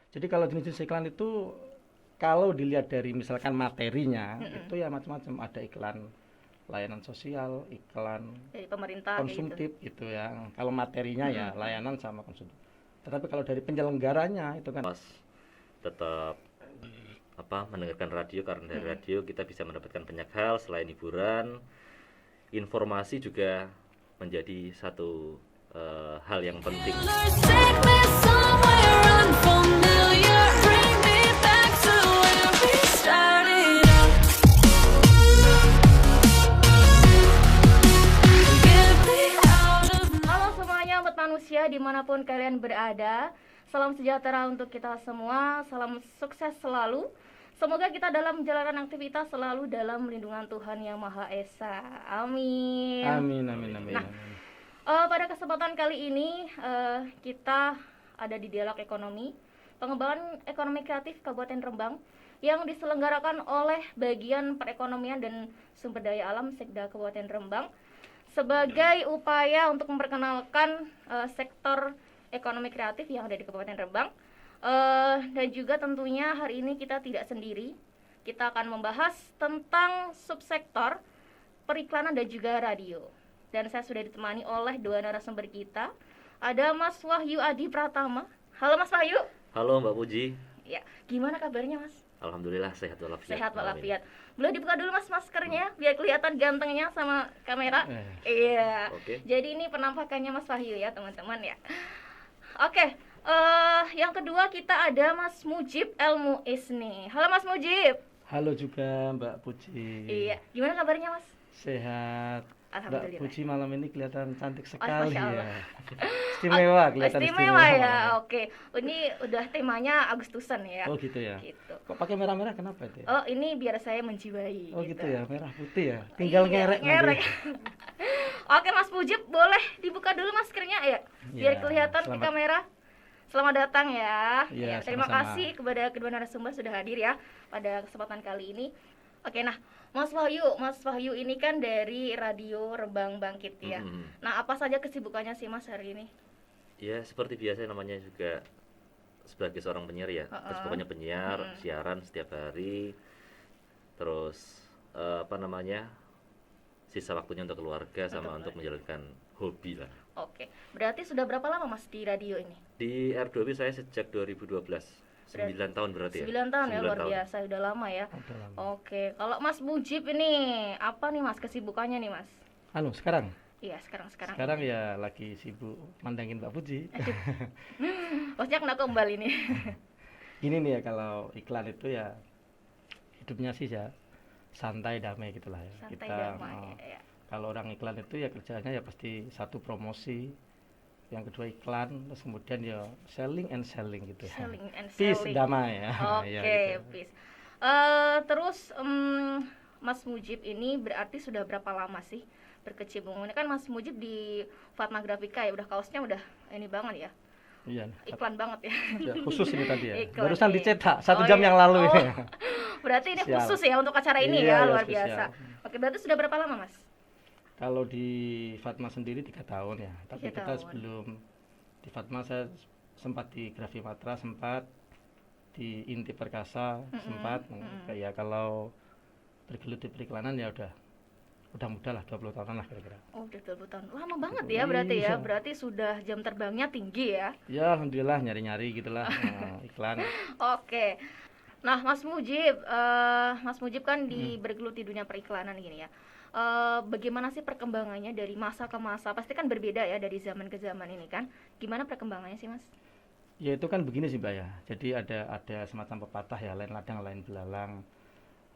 Jadi kalau jenis-jenis iklan itu kalau dilihat dari misalkan materinya itu ya macam-macam, ada iklan layanan sosial, iklan Dari pemerintah kayak gitu. konsumtif gitu ya. Kalau materinya ya layanan sama konsumtif. Tetapi kalau dari penyelenggaranya itu kan Mas tetap mendengarkan radio, karena dari radio kita bisa mendapatkan banyak hal selain hiburan. Informasi juga menjadi satu hal yang penting. Take me somewhere unfamiliar, bring me back to where we started out. Get me out of Halo semuanya, umat manusia dimanapun kalian berada. Salam sejahtera untuk kita semua. Salam sukses selalu. Semoga kita dalam menjalankan aktivitas selalu dalam lindungan Tuhan Yang Maha Esa. Amin. amin amin amin. Nah, amin. Pada kesempatan kali ini kita ada di Dialog Ekonomi, pengembangan ekonomi kreatif Kabupaten Rembang yang diselenggarakan oleh Bagian Perekonomian dan Sumber Daya Alam Sekda Kabupaten Rembang sebagai upaya untuk memperkenalkan sektor ekonomi kreatif yang ada di Kabupaten Rembang. Dan juga tentunya hari ini kita tidak sendiri. Kita akan membahas tentang subsektor periklanan dan juga radio. Dan saya sudah ditemani oleh dua narasumber kita. Ada Mas Wahyu Adi Pratama. Halo Mas Wahyu. Halo Mbak Puji. Ya, gimana kabarnya Mas? Alhamdulillah sehat walafiat. Sehat malam ini. walafiat. Boleh dibuka dulu Mas maskernya biar kelihatan gantengnya sama kamera. Iya. Oke. Jadi ini penampakannya Mas Wahyu ya teman-teman ya. Oke. Yang kedua kita ada Mas Mujib Elmuis nih. Halo Mas Mujib. Halo juga Mbak Puji. Iya. Gimana kabarnya Mas? Sehat. Mbak Alhamdulillah. Puji malam ini kelihatan cantik Oh, sekali Masya ya. Allah. Istimewa, kelihatan Istimewa ya. Oke. Ini udah temanya Agustusan ya. Oh gitu ya. Gitu. Kok pakai merah-merah kenapa itu ya? Oh, ini biar saya menjiwai. Oh gitu ya, merah putih ya. Tinggal Iya, ngerek ngerek. nanti. Oke Mas Mujib, boleh dibuka dulu maskernya ya, biar Ya, kelihatan di selamat. kamera. Selamat datang ya. Iya, Terima sama-sama. kasih kepada kedua narasumber sudah hadir ya pada kesempatan kali ini. Oke, nah Mas Wahyu ini kan dari Radio Rembang Bangkit ya. Nah, apa saja kesibukannya sih Mas hari ini? Ya seperti biasa, namanya juga sebagai seorang penyiar ya. Kesibukannya penyiar, siaran setiap hari. Terus sisa waktunya untuk keluarga sama untuk menjalankan hobi lah. Oke, berarti sudah berapa lama Mas di radio ini? Di R2B saya sejak 2012. 9 tahun berarti ya. 9 tahun ya, 9 luar tahun. biasa, udah lama ya. Udah lama. Oke, kalau Mas Mujib ini apa nih Mas kesibukannya nih Mas? Halo, sekarang? Iya, sekarang. Sekarang ya lagi sibuk mandangin Mbak Puji. Maksudnya kena kembali nih. Gini nih ya, kalau iklan itu ya hidupnya sih ya santai damai gitulah ya. Santai Kita damai ya. kalau orang iklan itu ya kerjanya ya pasti satu promosi, yang kedua iklan, terus kemudian ya selling and selling gitu ya. Selling and Peace, selling. damai ya. Oke, Ya, gitu. peace. Terus Mas Mujib ini berarti sudah berapa lama sih berkecimpung? Ini kan Mas Mujib di Fatma Grafika ya, udah kaosnya udah ini banget ya. Iya. Iklan banget ya. Ya, khusus ini tadi ya. Iklan, Barusan iya. dicetak 1 jam iya. yang lalu Oh, ini. Berarti ini Spesial. khusus ya untuk acara ini Iya, ya, iya, luar spesial. biasa. Oke, berarti sudah berapa lama Mas? Kalau di Fatma sendiri 3 tahun ya. Tapi 3 kita tahun. sebelum di Fatma saya sempat di Grafimatra, sempat di Inti Perkasa, sempat. Ya kalau bergelut di periklanan ya udah mudah lah 20 tahunan lah kira-kira. Oh, udah 20 tahun. Lama banget ya berarti ya. Iya. Berarti sudah jam terbangnya tinggi ya. Ya alhamdulillah nyari-nyari gitulah iklan. Oke. Nah, Mas Mujib kan bergelut di dunia periklanan gini ya. Bagaimana sih perkembangannya dari masa ke masa? Pasti kan berbeda ya dari zaman ke zaman ini kan. Gimana perkembangannya sih, Mas? Ya itu kan begini sih Mbak ya. Jadi ada semacam pepatah ya, lain ladang lain belalang,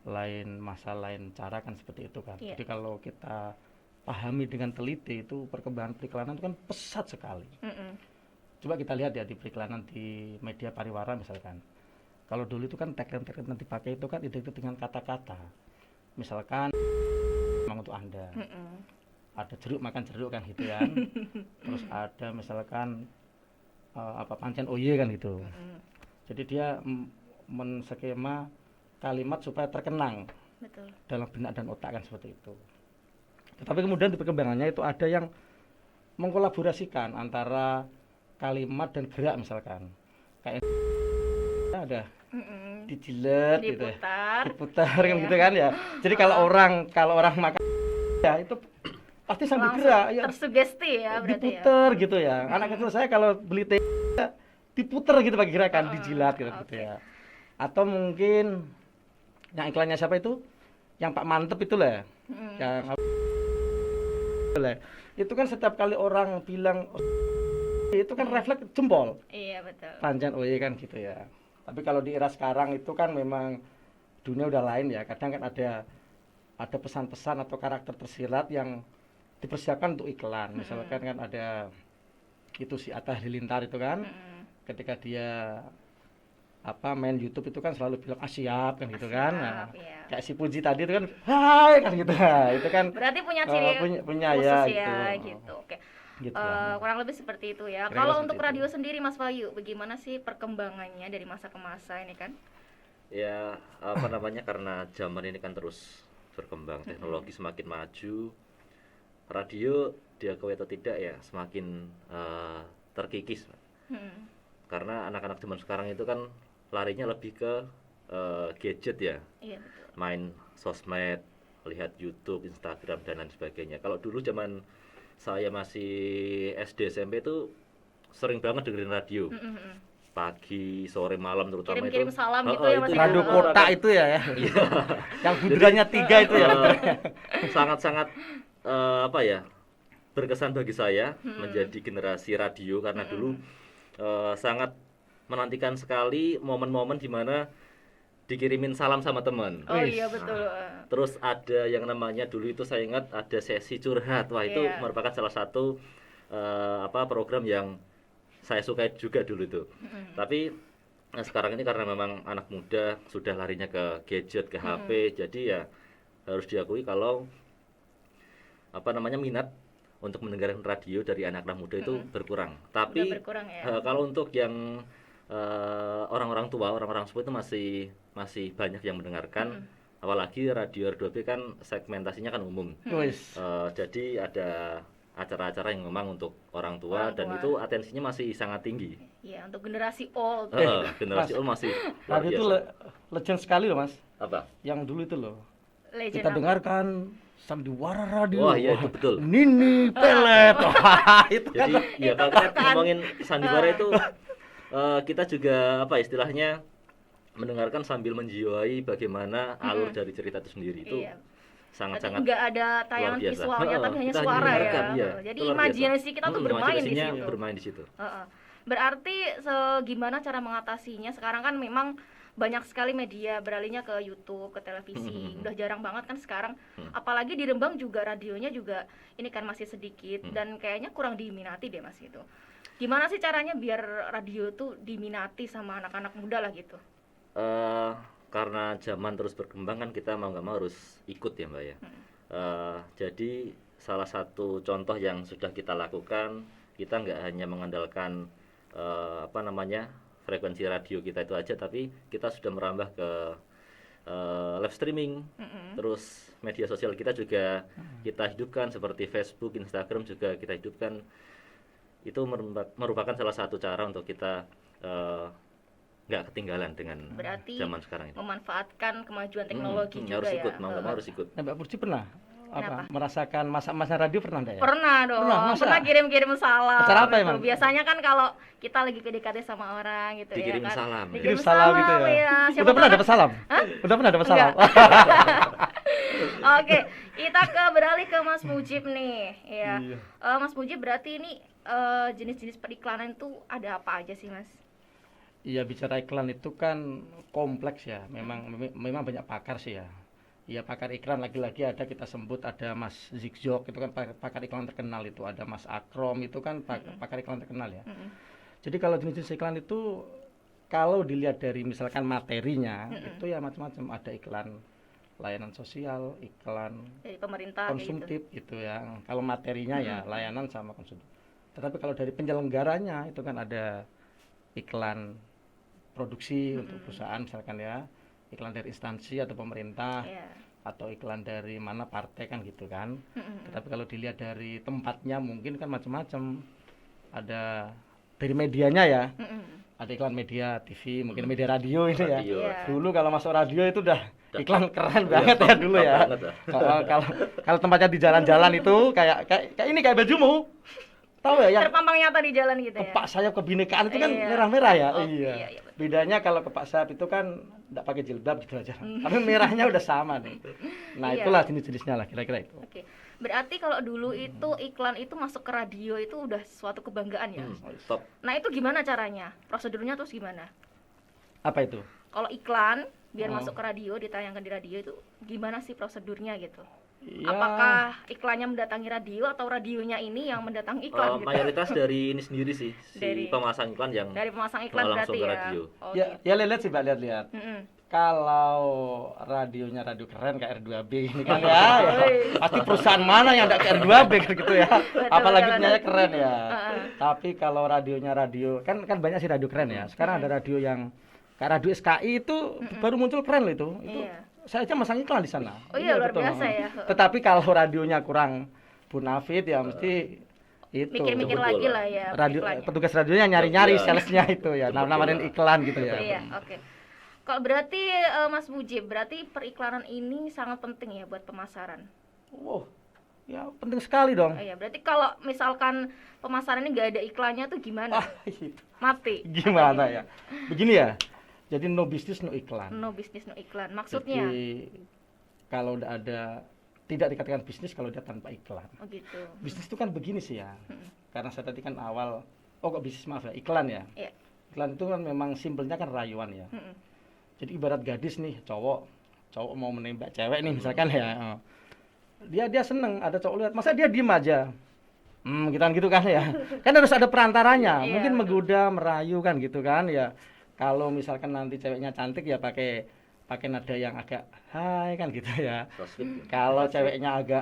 lain masa lain cara kan seperti itu kan. Iya. Jadi kalau kita pahami dengan teliti itu perkembangan periklanan itu kan pesat sekali. Coba kita lihat ya di periklanan di media pariwara misalkan. Kalau dulu itu kan tagline-tagline yang dipakai itu kan identik dengan kata-kata. Misalkan memang untuk Anda. Ada jeruk makan jeruk kan gitu kan. Terus ada misalkan pancen oye kan gitu. Jadi dia menskema kalimat supaya terkenang Betul. dalam benak dan otak kan seperti itu. Tetapi kemudian di perkembangannya itu ada yang mengkolaborasikan antara kalimat dan gerak misalkan. Kayak ada Mm-mm. dijilat gitu ya. Diputar. Diputar kan gitu kan ya. Jadi kalau orang makan ya itu pasti sambil Langsung gerak ya. tersugesti ya berarti ya. Diputer gitu ya. Anak kecil saya kalau beli teh diputer gitu pakai gerakan, dijilat gitu, gitu oke. ya. Atau mungkin yang iklannya siapa itu? Yang Pak Mantep itu lah. Mm. Yang lah. Itu kan setiap kali orang bilang "Oh, itu kan refleks jempol. Iya betul. Panjang oh iya kan gitu ya. Tapi kalau di era sekarang itu kan memang dunia udah lain ya. Kadang kan ada pesan-pesan atau karakter tersirat yang dipersiapkan untuk iklan. Misalkan kan ada itu si Atta Halilintar itu kan ketika dia main YouTube itu kan selalu bilang siap kan gitu kan. Nah, iya. kayak si Puji tadi itu kan hai kan gitu. Nah, itu kan Berarti punya ciri punya khusus ya gitu. gitu. Oke. Gitu ya. Kurang lebih seperti itu ya. Kira-kira Kalau seperti untuk itu. radio sendiri Mas Wahyu, bagaimana sih perkembangannya dari masa ke masa ini kan? Ya apa namanya, karena zaman ini kan terus berkembang, teknologi semakin maju, radio diakui atau tidak ya semakin terkikis. Hmm. Karena anak-anak zaman sekarang itu kan larinya lebih ke gadget ya, Iya betul. main sosmed, lihat YouTube, Instagram dan lain sebagainya. Kalau dulu zaman saya masih SD SMP itu sering banget dengerin radio. Pagi, sore, malam terutama Kirim-kirim itu. salam gitu Oh, ya, Mas itu ya? Radio merupakan- kota itu ya. Iya. Yang bundarannya 3 itu ya. Sangat-sangat apa ya, berkesan bagi saya menjadi generasi radio karena dulu sangat menantikan sekali momen-momen di mana dikirimin salam sama teman. Oh Wis. iya betul. Terus ada yang namanya dulu itu saya ingat ada sesi curhat. Wah, itu Iya. merupakan salah satu program yang saya sukai juga dulu itu. Tapi sekarang ini karena memang anak muda sudah larinya ke gadget, ke HP, jadi ya harus diakui kalau minat untuk mendengarkan radio dari anak-anak muda itu berkurang. Tapi Udah berkurang ya. kalau untuk yang orang-orang tua, orang-orang sepuh itu masih banyak yang mendengarkan. Apalagi radio R2B kan segmentasinya kan umum. Wis. Jadi ada acara-acara yang memang untuk orang tua, Orang dan tua. itu atensinya masih sangat tinggi. Iya, untuk generasi old. Generasi Mas, old masih luar Radio itu biasa. legend sekali loh Mas. Apa? Yang dulu itu loh. Legend Kita apa? dengarkan sandiwara radio. Wah, iya, itu betul. Nini pelet. Wah, itu kan. Jadi ya kalau kita ngomongin sandiwara itu kita juga istilahnya mendengarkan sambil menjiwai bagaimana alur dari cerita itu sendiri. Itu Iya. sangat-sangat Enggak ada tayangan luar biasa. visualnya tapi hanya Kita suara ya. mendengarkan, iya. Jadi Itu luar biasa. imajinasi kita tuh bermain di imajinasinya situ. bermain di situ. Heeh. Berarti gimana cara mengatasinya? Sekarang kan memang banyak sekali media beralihnya ke YouTube, ke televisi. Udah jarang banget kan sekarang. Apalagi di Rembang juga radionya juga ini kan masih sedikit dan kayaknya kurang diminati deh Mas gitu. Gimana sih caranya biar radio tuh diminati sama anak-anak muda lah gitu? Karena zaman terus berkembang kan kita mau nggak mau harus ikut ya Mbak ya. Jadi salah satu contoh yang sudah kita lakukan, kita nggak hanya mengandalkan frekuensi radio kita itu aja, tapi kita sudah merambah ke live streaming. Terus media sosial kita juga kita hidupkan seperti Facebook, Instagram juga kita hidupkan. Itu merupakan salah satu cara untuk kita nggak ketinggalan dengan Berarti zaman sekarang ini. memanfaatkan kemajuan teknologi juga harus ya. ikut, mau nggak mau harus ikut. Nah, Mbak Purci pernah Kenapa? merasakan masa-masa radio pernah enggak ya? Pernah dong, Masa? pernah kirim-kirim salam. Acara apa gitu. emang? Biasanya kan kalau kita lagi PDKT sama orang gitu Dikirim ya kan. salam, ya? Kirim salam gitu ya. iya. Siapa Udah pernah tahu dapat salam? Udah pernah dapat salam? Oke, kita beralih ke Mas Mujib nih, ya. Iya. Mas Mujib berarti ini jenis-jenis periklanan itu ada apa aja sih, Mas? Iya, bicara iklan itu kan kompleks ya. Memang banyak pakar sih ya. Iya, pakar iklan lagi-lagi ada kita sebut ada Mas Zigzog itu kan pakar iklan terkenal itu, ada Mas Akrom itu kan pakar iklan terkenal ya. Jadi kalau jenis-jenis iklan itu kalau dilihat dari misalkan materinya itu ya macam-macam, ada iklan layanan sosial, iklan Dari pemerintah kayak gitu. konsumtif gitu ya. Kalau materinya ya layanan sama konsumtif. Tetapi kalau dari penyelenggaranya itu kan ada iklan produksi untuk perusahaan misalkan ya, iklan dari instansi atau pemerintah, Iya. atau iklan dari mana partai kan gitu kan. Tetapi kalau dilihat dari tempatnya mungkin kan macam-macam. Ada dari medianya ya. ada iklan media TV, mungkin media radio ini ya. Radio. Iya. Dulu kalau masuk radio itu udah Udah iklan keren Iya, banget ya dulu top ya. banget lah. Kalau kalau tempatnya di jalan-jalan itu kayak ini kayak bajumu. Tahu ya yang Terpampang nyata di jalan gitu ya. kepak sayap kebinekaan itu kan Iya. merah-merah ya. Oh, iya. iya, betul. Bedanya kalau kepak sayap itu kan enggak pakai jilbab gitu aja. Tapi merahnya udah sama nih. Nah, Iya. itulah jenis-jenisnya lah kira-kira itu. Oke. Berarti kalau dulu itu iklan itu masuk ke radio itu udah suatu kebanggaan ya. Top. Nah, itu gimana caranya? Prosedurnya terus gimana? Apa itu? Kalau iklan biar Oh. masuk ke radio, ditayangkan di radio itu gimana sih prosedurnya gitu? Ya, Apakah iklannya mendatangi radio atau radionya ini yang mendatangi iklan gitu? Mayoritas dari ini sendiri sih, si Dari- pemasang iklan yang Dari pemasang iklan langsung berarti ke ya. radio. Oh, ya, gitu. ya lihat sih Mbak, lihat-lihat. Mm-mm. Kalau radionya radio keren kayak R2B ini kan ya, pasti perusahaan mana yang enggak kayak R2B kan gitu ya. Apalagi betul, punyanya betul. keren ya. Heeh. Tapi kalau radionya radio kan banyak sih radio keren ya. Sekarang ada radio yang kayak radio SKI itu baru muncul keren loh itu. Itu Iya. saya aja masang iklan di sana. Oh iya, luar biasa ya. Tetapi kalau radionya kurang bonafit ya mesti itu. Mikir-mikir Betul lagi lah. lah ya Radio iklannya. petugas radionya nyari-nyari Iya. salesnya itu ya, Betul nawarin lah. iklan gitu ya. Iya, oke. Kalau berarti Mas Mujib, berarti periklanan ini sangat penting ya buat pemasaran. Wow, ya penting sekali dong. Oh, iya, berarti kalau misalkan pemasaran ini nggak ada iklannya tuh gimana? Ah, itu. Mati. Gimana ya? Begini ya. Jadi no business no iklan. No business no iklan. Maksudnya? Jadi kalau udah ada tidak dikatakan bisnis kalau dia tanpa iklan. Oh gitu. Bisnis itu kan begini sih ya. Karena saya tadi kan awal kok bisnis maaf ya, iklan ya. Iya. Iklan itu kan memang simpelnya kan rayuan ya. Mm-mm. Jadi ibarat gadis nih, cowok mau menembak cewek nih misalkan ya. Dia seneng ada cowok lihat, masa dia diem aja. Gitu kan ya. Kan harus ada perantaranya. Iya, Mungkin betul. menggoda, merayu kan gitu kan ya. Kalau misalkan nanti ceweknya cantik ya pakai nada yang agak hai kan gitu ya. So sweet. Kalau ceweknya agak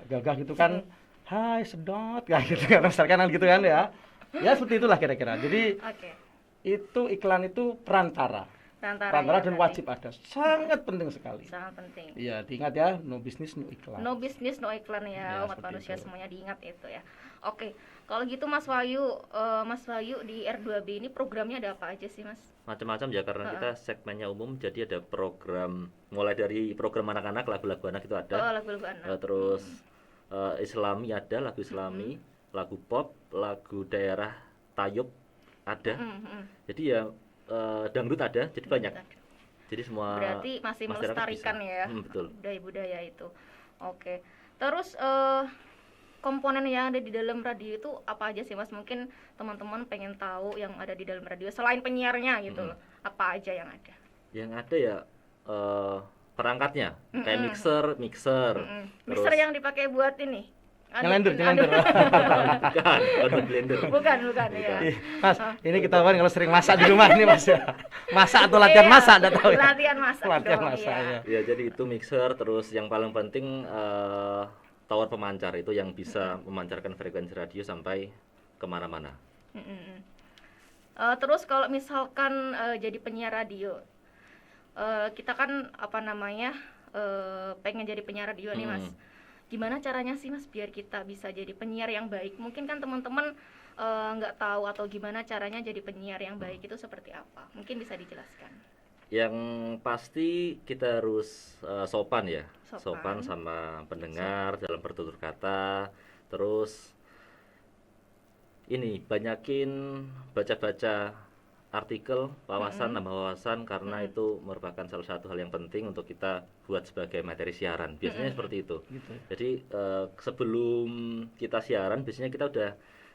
gagah gitu kan, hai sedot kan gitu kan misalkan gitu kan ya. Ya seperti itulah kira-kira. Jadi Oke. itu iklan itu perantara Perantara dan berarti. wajib ada, sangat penting sekali. Sangat penting. Iya, diingat ya, no business no iklan. No business no iklan ya, Ya, umat seperti manusia itu. semuanya diingat itu ya. Oke. Kalau gitu Mas Wahyu di R2B ini programnya ada apa aja sih Mas? Macam-macam ya karena kita segmennya umum, jadi ada program mulai dari program anak-anak, lagu-lagu anak itu ada. Oh, lagu-lagu anak. Terus Islami ada, lagu Islami, lagu pop, lagu daerah Tayub ada. Jadi ya dangdut ada, jadi banyak. Jadi semua Berarti masih masyarakat melestarikan bisa. ya Betul. budaya-budaya itu. Oke. Terus komponen yang ada di dalam radio itu apa aja sih Mas? Mungkin teman-teman pengen tahu yang ada di dalam radio selain penyiarnya gitu loh. Apa aja yang ada? Yang ada ya perangkatnya, kayak mixer. Mixer yang dipakai buat ini. Nyelender. bukan blender. Bukan ya. Ih, Mas, ini kita kan kalau sering masak di rumah ini Mas ya. Masak atau latihan masak, enggak tahu ya. Latihan masak Latihan dong, masak iya. ya. Ya jadi itu mixer, terus yang paling penting tower pemancar itu yang bisa memancarkan frekuensi radio sampai kemana-mana. Terus kalau misalkan jadi penyiar radio, kita kan pengen jadi penyiar radio nih Mas. Gimana caranya sih Mas biar kita bisa jadi penyiar yang baik? Mungkin kan teman-teman nggak tahu atau gimana caranya jadi penyiar yang baik itu seperti apa? Mungkin bisa dijelaskan. Yang pasti kita harus sopan ya, Sopan. sama pendengar dalam bertutur kata. Terus ini banyakin baca-baca artikel, wawasan, nambah wawasan karena itu merupakan salah satu hal yang penting untuk kita buat sebagai materi siaran. Biasanya seperti itu. Gitu. Jadi sebelum kita siaran biasanya kita udah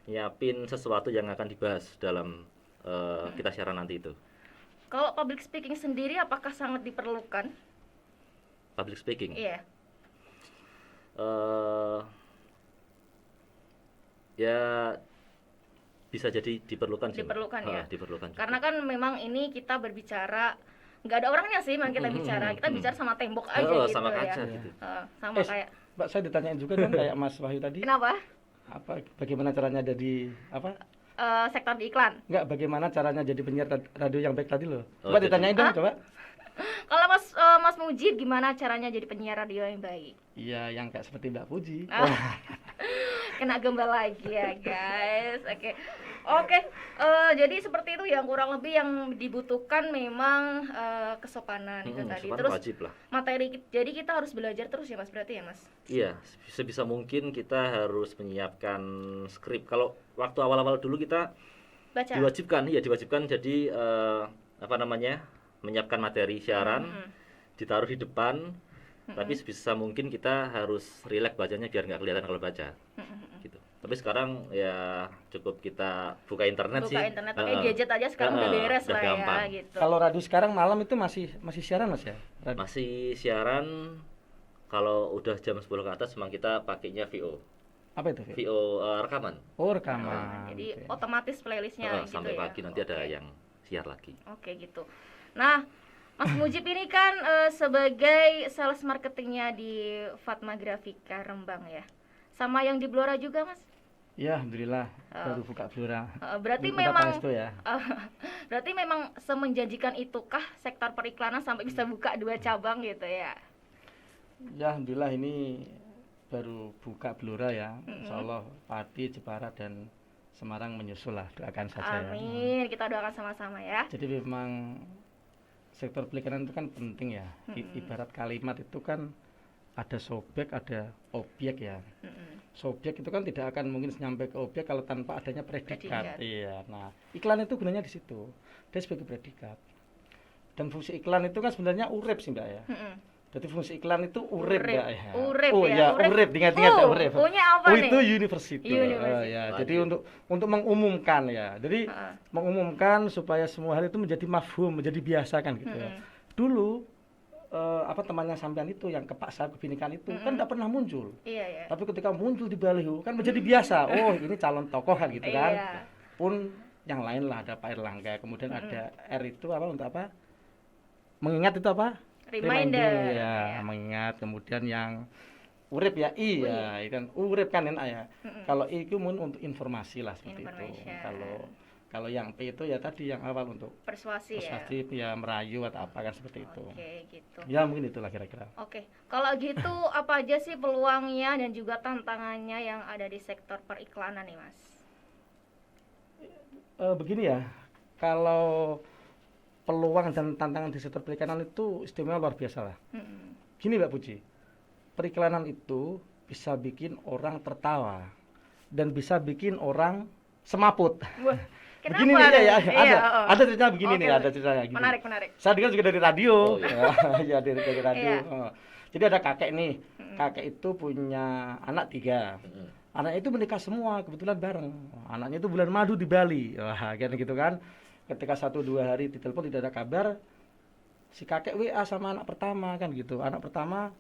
nyiapin sesuatu yang akan dibahas dalam kita siaran nanti itu. Kalau public speaking sendiri apakah sangat diperlukan? Public speaking. Iya. Ya bisa jadi diperlukan sih. Mbak. Diperlukan ya. Diperlukan juga. Karena kan memang ini kita berbicara nggak ada orangnya sih, memang kita bicara sama tembok aja gitu sama ya. kaca gitu. Sama kayak Mbak, saya ditanyain juga kan kayak Mas Wahyu tadi. kenapa? Bagaimana caranya jadi Sektor di iklan. Enggak, bagaimana caranya jadi penyiar radio yang baik tadi loh. Oh, Coba jadi- ditanyain dong, coba. Kalau Mas Mujib gimana caranya jadi penyiar radio yang baik? Iya, yang kayak seperti Mbak Puji. Kena gembal lagi ya guys. Oke. Oke, jadi seperti itu yang kurang lebih yang dibutuhkan memang kesopanan itu tadi. Sopan Terus wajib lah. materi, jadi kita harus belajar terus ya Mas, berarti ya Mas? Iya, sebisa mungkin kita harus menyiapkan skrip. Kalau waktu awal-awal dulu kita Baca. diwajibkan jadi apa namanya, menyiapkan materi siaran, ditaruh di depan, tapi sebisa mungkin kita harus rileks bacanya biar nggak kelihatan kalau baca, gitu. Tapi sekarang ya cukup kita buka internet sih. Buka internet pakai gadget aja sekarang udah beres udah lah gampang. ya gitu. Kalau radio sekarang malam itu masih siaran Mas ya? Masih siaran. Kalau udah jam 10 ke atas memang kita pakainya VO. Apa itu? VO rekaman. Oh, rekaman. Jadi Oke. otomatis playlistnya gitu Sampai ya. pagi nanti ada Oke. yang siar lagi. Oke gitu. Nah, Mas Mujib ini kan sebagai sales marketingnya di Fatma Grafika Rembang ya. Sama yang di Blora juga Mas? Ya, alhamdulillah baru buka Blora. Berarti Minta memang restu ya. berarti memang semenjanjikan itukah sektor periklanan sampai bisa buka 2 cabang gitu ya? Ya, alhamdulillah ini baru buka Blora ya. Insyaallah Pati, Jepara dan Semarang menyusul lah, doakan saja ya. Amin, kita doakan sama-sama ya. Jadi memang sektor periklanan itu kan penting ya. Ibarat kalimat itu kan ada subjek, ada objek ya. Subjek itu kan tidak akan mungkin nyampe ke objek kalau tanpa adanya predikat. Predikat. Iya. Nah, iklan itu gunanya di situ. Dia sebagai predikat. Dan fungsi iklan itu kan sebenarnya urip sih Mbak ya. Jadi fungsi iklan itu urip Urip. Mbak ya. Urip oh ya, ya, urip. Ingat-ingat ya, urip. U-nya apa nih? Itu university. University. Ya. Jadi untuk mengumumkan ya. Jadi mengumumkan supaya semua hal itu menjadi mafhum, menjadi biasa kan gitu ya. Dulu apa temannya sampean itu yang ke Pak Saib Kebinikan itu kan tidak pernah muncul. Iya ya. Tapi ketika muncul di baliho kan menjadi biasa. Oh, ini calon tokoh kan gitu kan. Iya. Pun yang lain lah, ada Pak Erlangga, kemudian ada R itu apa untuk apa? Mengingat itu apa? Reminder. Ya, mengingat. Kemudian yang urip ya, iya, kan urip kan enak ya. Kalau I itu untuk informasi lah seperti itu. Information. Kalau yang P itu ya tadi yang awal untuk Persuasi ya. persuasif ya, merayu atau apa kan seperti itu. Oke, gitu. Ya mungkin itulah kira-kira. Oke, kalau gitu apa aja sih peluangnya dan juga tantangannya yang ada di sektor periklanan nih Mas? Begini ya, kalau peluang dan tantangan di sektor periklanan itu istimewa luar biasa lah. Gini Mbak Puji, periklanan itu bisa bikin orang tertawa dan bisa bikin orang semaput. Wah, Begini kenapa nih ya, tuh? Iya, ada cerita begini Oke, nih, ada cerita gini. Menarik. Saya dengar juga dari radio. Oh, iya. Ya, dari radio. Iya. Oh. Jadi ada kakek nih, kakek itu punya anak 3. Anaknya itu menikah semua kebetulan bareng. Anaknya itu bulan madu di Bali. Wah, kan gitu kan. Ketika 1-2 hari ditelepon tidak ada kabar, si kakek WA sama anak pertama kan gitu. Anak pertama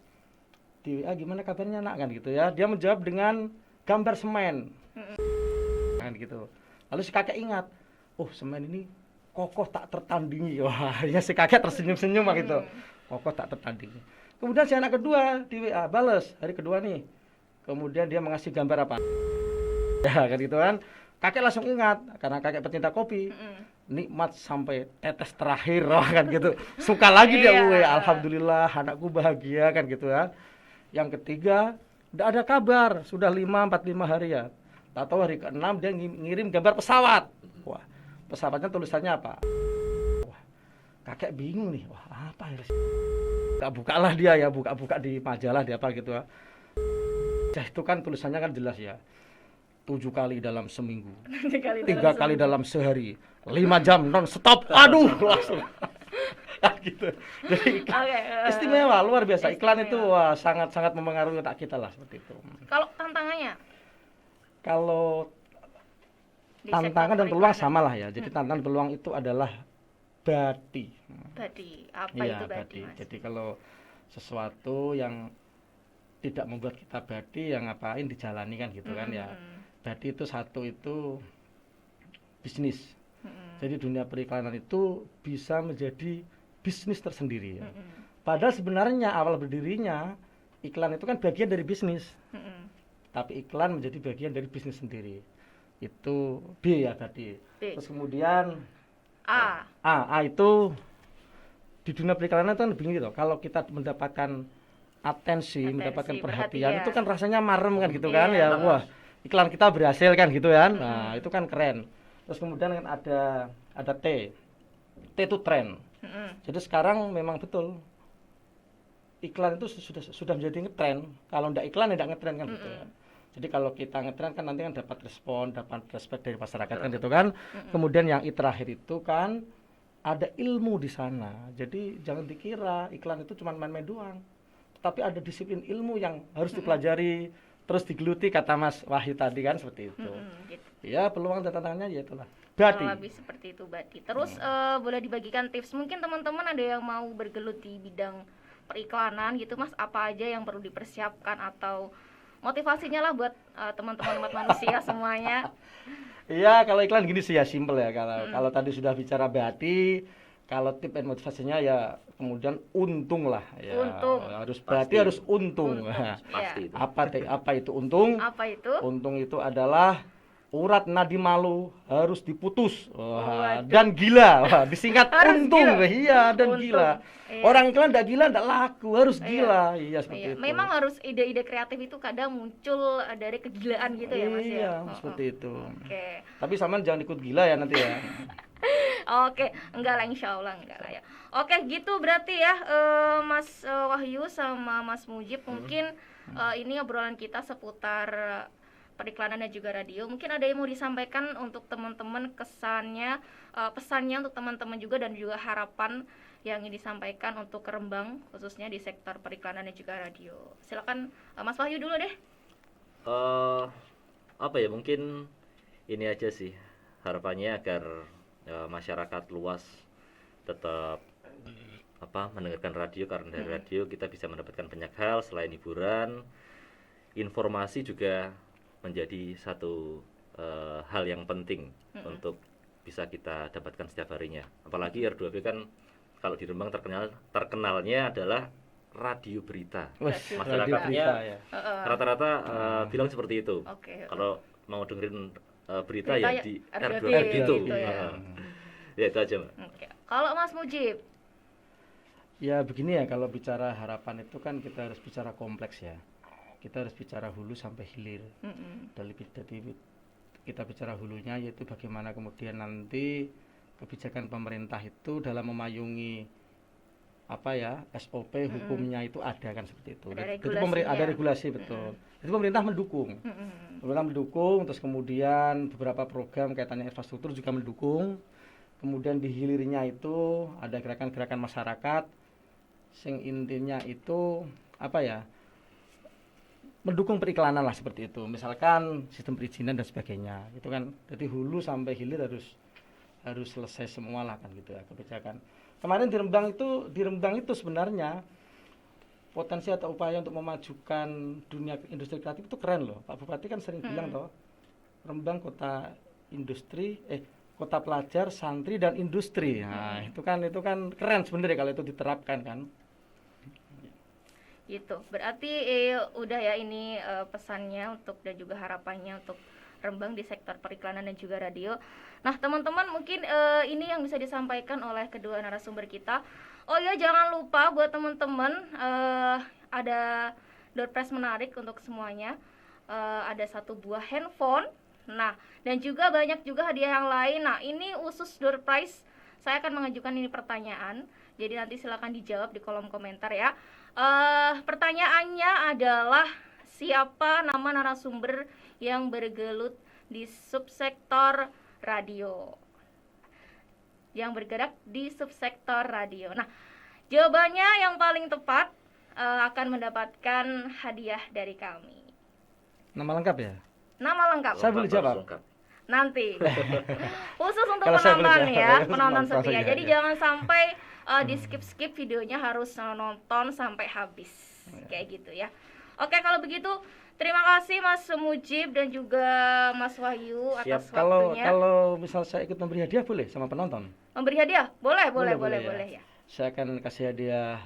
di WA, gimana kabarnya nak kan gitu ya. Dia menjawab dengan gambar semen. Kan gitu. Lalu si kakek ingat, oh semen ini kokoh tak tertandingi. Wah, ya si kakek tersenyum-senyum gitu. Kokoh tak tertandingi. Kemudian si anak kedua di WA balas hari kedua nih. Kemudian dia mengasih gambar apa? Ya kan gitu kan. Kakek langsung ingat karena kakek pecinta kopi. Nikmat sampai tetes terakhir kan gitu. Suka lagi dia, Iya. alhamdulillah anakku bahagia kan gitu kan. Yang ketiga, tidak ada kabar, sudah 5-45 hari ya. Tak tahu hari ke-6 dia ngirim gambar pesawat. Wah, pesawatnya tulisannya apa? Wah, kakek bingung nih. Wah, apa ya? Bukalah dia ya, buka-buka di majalah dia apa gitu ya. Itu kan tulisannya kan jelas ya. 7 kali dalam seminggu, 3 kali dalam sehari, 5 jam non stop. Aduh, langsung. Gitu. Jadi istimewa, luar biasa. Iklan itu wah, sangat mempengaruhi otak kita lah seperti itu. Kalau tantangannya Kalau di tantangan sektor dan peluang periklanan. sama lah ya. Jadi tantangan dan peluang itu adalah badi. Badi, apa Iya, itu badi Mas? Jadi kalau sesuatu yang tidak membuat kita badi, yang ngapain dijalani kan gitu kan ya. Badi itu satu itu bisnis. Jadi dunia periklanan itu bisa menjadi bisnis tersendiri ya. Padahal sebenarnya awal berdirinya iklan itu kan bagian dari bisnis. Tapi iklan menjadi bagian dari bisnis sendiri. Itu B ya tadi. B. Terus kemudian A. itu di dunia periklanan itu kan begini loh. Kalau kita mendapatkan atensi, mendapatkan perhatian, itu kan rasanya marem kan gitu kan Iya. ya. Wah, iklan kita berhasil kan gitu kan. Nah, itu kan keren. Terus kemudian kan ada T. T itu tren. Jadi sekarang memang betul iklan itu sudah menjadi ngetren. Kalau ndak iklan ya ndak ngetren kan gitu kan. Jadi kalau kita ngetren kan nanti kan dapat respon, dapat respect dari masyarakat kan gitu kan. Kemudian yang terakhir itu kan ada ilmu di sana. Jadi jangan dikira iklan itu cuma main-main doang. Tapi ada disiplin ilmu yang harus dipelajari, terus digeluti kata Mas Wahyu tadi kan seperti itu. Gitu. Ya peluang dan tantangannya ya itulah. Kurang Berarti lebih seperti itu Bati. Terus boleh dibagikan tips mungkin teman-teman ada yang mau bergelut di bidang periklanan gitu Mas, apa aja yang perlu dipersiapkan atau motivasinya lah buat teman-teman umat manusia semuanya. iya kalau iklan gini sih ya simple ya. Kalau tadi sudah bicara Bati, kalau tip dan motivasinya ya kemudian untung lah ya. Untung. Harus Pasti. berarti harus untung. Pasti itu. Apa itu untung? Apa itu? Untung itu adalah urat nadi malu harus diputus. Wah, Waduh. dan gila. Wah, disingkat Harus untung. gila. Iya, dan Untung. gila. Iya. Orang iklan enggak gila enggak laku, harus Iya. gila. Iya, seperti Iya, itu. memang harus ide-ide kreatif itu kadang muncul dari kegilaan gitu ya Mas ya. Iya, seperti itu. Oke. Tapi sampean jangan ikut gila ya nanti ya. Oke, enggak lah insya Allah enggak lah ya. Oke, gitu berarti ya Mas Wahyu sama Mas Mujib mungkin ini obrolan kita seputar periklanan dan juga radio. Mungkin ada yang mau disampaikan untuk teman-teman kesannya, pesannya untuk teman-teman juga dan juga harapan yang ingin disampaikan untuk Rembang khususnya di sektor periklanan dan juga radio. Silakan Mas Wahyu dulu deh. Apa ya, mungkin ini aja sih harapannya agar masyarakat luas tetap mendengarkan radio, karena dari radio kita bisa mendapatkan banyak hal selain hiburan. Informasi juga menjadi satu hal yang penting untuk bisa kita dapatkan setiap harinya. Apalagi R2B kan kalau di Rembang terkenalnya adalah radio berita. Wes, Masyarakatnya radio berita ya. rata-rata bilang seperti itu. Oke. Kalau mau dengerin berita Berita ya ya di R2B R2B gitu. gitu ya. Ya itu aja, Mbak. Oke. Kalau Mas Mujib, Ya begini ya, kalau bicara harapan itu kan kita harus bicara kompleks ya. Kita harus bicara hulu sampai hilir. Dari kita bicara hulunya yaitu bagaimana kemudian nanti kebijakan pemerintah itu dalam memayungi SOP hukumnya itu ada kan seperti itu. Ada Itu regulasinya. ada regulasi betul. Itu pemerintah mendukung. Pemerintah mendukung, terus kemudian beberapa program kaitannya infrastruktur juga mendukung. Kemudian di hilirnya itu ada gerakan-gerakan masyarakat sing intinya itu mendukung periklanan lah seperti itu. Misalkan sistem perizinan dan sebagainya. Itu kan dari hulu sampai hilir harus selesai semua lah kan gitu ya kebijakan. Kemarin di Rembang itu sebenarnya potensi atau upaya untuk memajukan dunia industri kreatif itu keren loh. Pak Bupati kan sering bilang toh Rembang kota industri kota pelajar, santri dan industri. Nah, itu kan keren sebenarnya kalau itu diterapkan kan. gitu. Berarti udah ya ini pesannya untuk dan juga harapannya untuk Rembang di sektor periklanan dan juga radio. Nah, teman-teman mungkin ini yang bisa disampaikan oleh kedua narasumber kita. Oh ya, jangan lupa buat teman-teman ada door prize menarik untuk semuanya. Ada 1 buah handphone. Nah, dan juga banyak juga hadiah yang lain. Nah, ini khusus door prize. Saya akan mengajukan ini pertanyaan. Jadi nanti silakan dijawab di kolom komentar ya. Pertanyaannya adalah siapa nama narasumber yang bergelut di subsektor radio? Yang bergerak di subsektor radio. Nah, jawabannya yang paling tepat akan mendapatkan hadiah dari kami. Nama lengkap ya? Nama lengkap. Saya boleh Harus jawab? lengkap. Nanti khusus untuk Kalau saya boleh penonton jawab, ya, ya, penonton langsung setia. saja, Jadi ya. jangan sampai di skip videonya, harus nonton sampai habis kayak gitu ya. Oke, kalau begitu terima kasih Mas Mujib dan juga Mas Wahyu atas waktunya. Kalau misal saya ikut memberi hadiah boleh sama penonton? Memberi hadiah? Boleh ya. ya. Saya akan kasih hadiah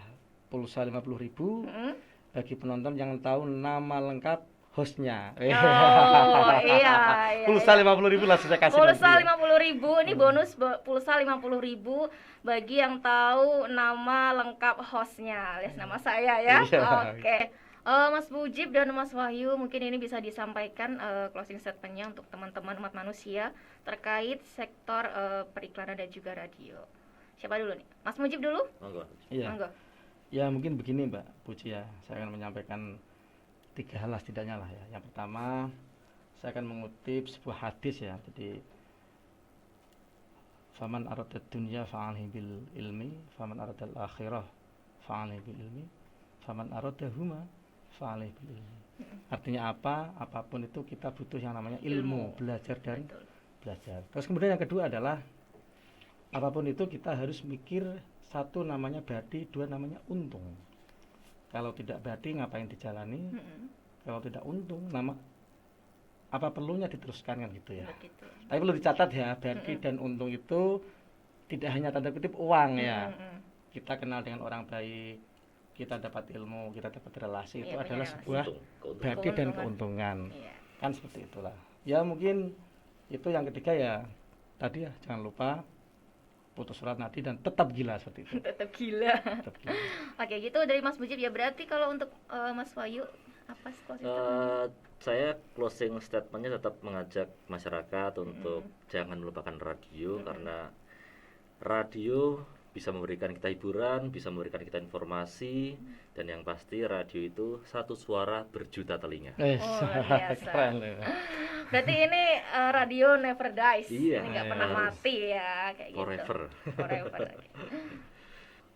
pulsa 50.000 bagi penonton yang tahu nama lengkap hostnya. Oh, iya. Pulsa 50.000 lah saya kasih. Pulsa nanti. 50.000 ini bonus pulsa 50.000 bagi yang tahu nama lengkap hostnya alias nama saya ya. Iya. Oke. Mas Mujib dan Mas Wahyu, mungkin ini bisa disampaikan closing statement-nya untuk teman-teman umat manusia terkait sektor periklanan dan juga radio. Siapa dulu nih? Mas Mujib dulu? Monggo. Iya. Monggo. Ya mungkin begini Mbak Puji ya, saya akan menyampaikan 3 hal lah setidaknya lah ya. Yang pertama, saya akan mengutip sebuah hadis ya. Jadi faman aradad dunya fa'alhi bil ilmi, faman aradal akhirah fa'alhi bil ilmi, faman aradahuma fa'alhi bil ilmi. Artinya apa? Apapun itu kita butuh yang namanya ilmu, belajar dan Betul. belajar. Terus kemudian yang kedua adalah apapun itu kita harus mikir, satu namanya badi, dua namanya untung. Kalau tidak badi ngapain dijalani? Kalau tidak untung, nama apa perlunya diteruskan kan gitu ya. Begitu. Tapi perlu dicatat ya, badi dan untung itu tidak hanya tanda kutip uang ya. Kita kenal dengan orang baik, kita dapat ilmu, kita dapat relasi, itu Iya, adalah punya sebuah Keuntungan. badi dan Keuntungan. keuntungan. Iya. Kan seperti itulah. Ya mungkin itu yang ketiga ya. Tadi ya jangan lupa putus surat nadi dan tetap gila seperti itu. Tetap gila. Tetap gila. Oke, gitu dari Mas Mujib ya. Berarti kalau untuk Mas Wahyu apa sih closing statement-nya? Saya closing statementnya tetap mengajak masyarakat untuk jangan melupakan radio, karena radio bisa memberikan kita hiburan, bisa memberikan kita informasi, dan yang pasti radio itu satu suara berjuta telinga. luar biasa. Keren loh. Berarti ini radio never dies. Iya, Ini nggak pernah harus. mati ya, kayak Forever. gitu. Forever.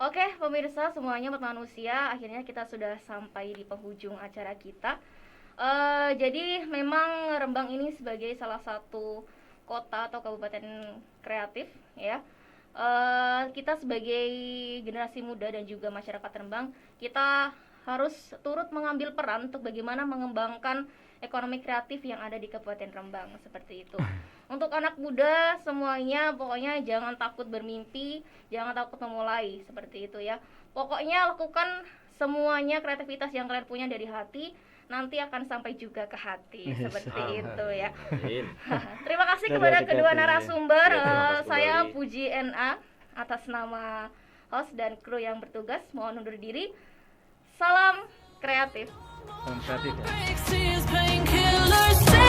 Oke, pemirsa semuanya, manusia, akhirnya kita sudah sampai di penghujung acara kita. Jadi memang Rembang ini sebagai salah satu kota atau kabupaten kreatif ya. Kita sebagai generasi muda dan juga masyarakat Rembang, kita harus turut mengambil peran untuk bagaimana mengembangkan ekonomi kreatif yang ada di Kabupaten Rembang, seperti itu. Untuk anak muda semuanya, pokoknya jangan takut bermimpi, jangan takut memulai, seperti itu ya. Pokoknya lakukan semuanya kreativitas yang kalian punya dari hati, nanti akan sampai juga ke hati, seperti itu ya. Amin. Terima kasih Terima kepada kasih, kedua Kak. narasumber. Ya, terima kasih Saya kembali. Puji NA atas nama host dan kru yang bertugas mohon undur diri. Salam kreatif. Salam kreatif ya. Breaks his painkillers.